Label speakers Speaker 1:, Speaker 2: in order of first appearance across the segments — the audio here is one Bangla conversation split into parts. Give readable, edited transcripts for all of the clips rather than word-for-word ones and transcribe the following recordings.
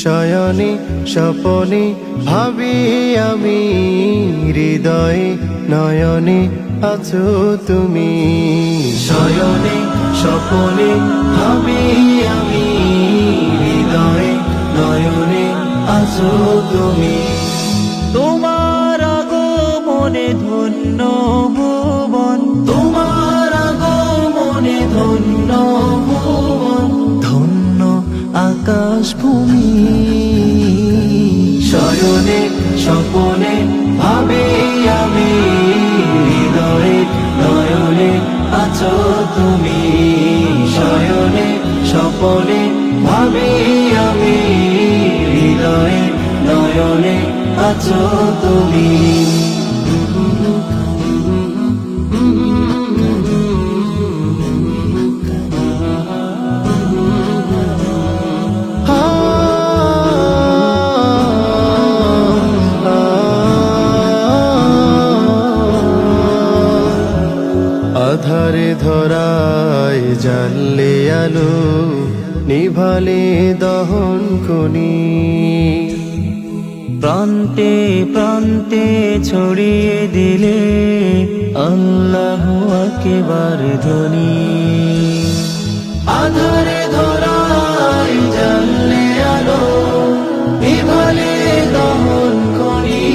Speaker 1: শয়নে স্বপনে ভাবি আমি, হৃদয়ে নয়নে আছো তুমি। শয়নে স্বপনে ভাবি আমি, হৃদয়ে নয়নে আছো তুমি।
Speaker 2: তোমার আগমনে ধন্য ভুবন,
Speaker 1: তোমার আগমনে ধন্য ভুবন, ধন্য আকাশ ভূমি। শয়নে স্বপনে ভাবি আমি, হৃদয়ে নয়নে আছো তুমি। শয়নে স্বপনে ভাবি আমি, হৃদয়ে নয়নে আছো তুমি। আধারে ধরায় জ্বাললে আলো, নিভালে দহন খনি।
Speaker 2: প্রান্তে প্রান্তে ছড়িয়ে দিলে আল্লাহু আকবার ধ্বনি।
Speaker 1: আধারে ধরায় জ্বাললে আলো, নিভালে দহন খনি।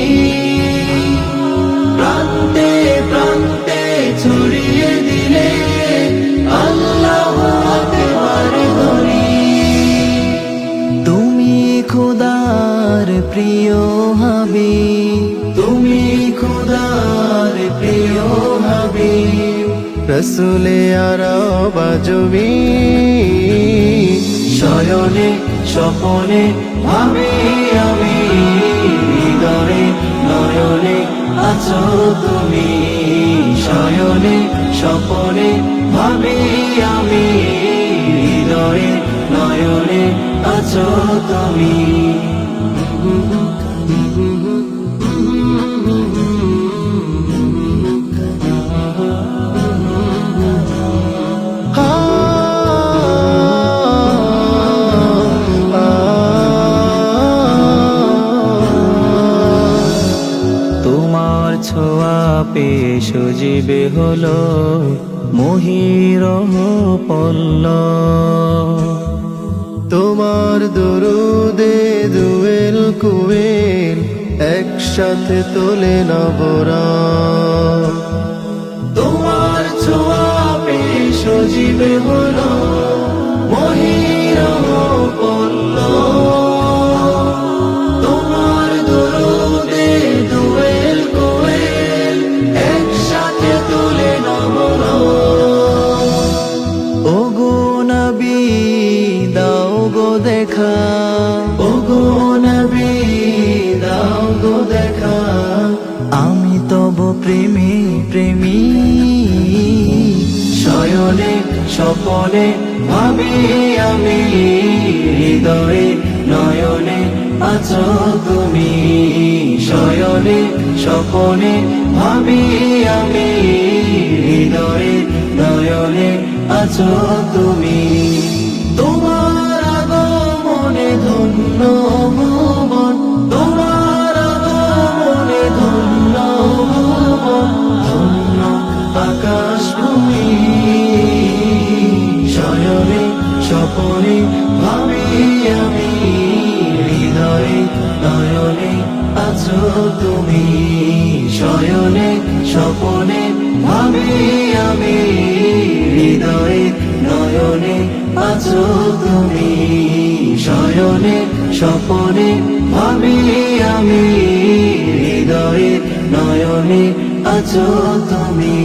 Speaker 1: প্রান্তে প্রান্তে ছড়িয়ে দিলে আল্লাহু আকবার ধ্বনি। তুমি খোদার প্রিয় হাবিব, তুমি খোদার প্রিয় হাবিব, রসুলে আরব আজমি। শয়নে স্বপনে ভাবি আমি, হৃদয়ে নয়নে আছো তুমি। শয়নে স্বপনে ভাবি আমি, হৃদয়ে নয়নে আছো তুমি।
Speaker 2: তোমার ছোঁয়া পেয়ে সজীবে হলো মহিরহ পল্লব।
Speaker 1: তোমার দরুদে দুয়েল কুয়েল একসাথে তোলে নবরাত। তোমার ছোঁয়া পেয়ে সজীবে হলো মহিরহ পল্লব। তোমার দরুদে দুয়েল কুয়েল একসাথে তোলে নবরাত। ওগো নবী দাও গো দেখা, ওগো নবী দাও গো দেখা, আমি তব প্রেমে প্রেমী। শয়নে স্বপনে ভাবি আমি, হৃদয়ে নয়নে আছো তুমি। শয়নে স্বপনে ভাবি আমি, হৃদয়ে নয়নে আছো তুমি। তোমার আগমনে ধন্য ভুবন, তোমার আগমনে ধন্য ভুবন, ধন্য আকাশ ভূমি। শয়নে স্বপনে ভাবি আমি, হৃদয়ে নয়নে আছো তুমি। শয়নে স্বপনে ভাবি আমি, হৃদয়ে নয়নে আছো তুমি। শয়নে স্বপনে ভাবি আমি, হৃদয়ে নয়নে আছো তুমি।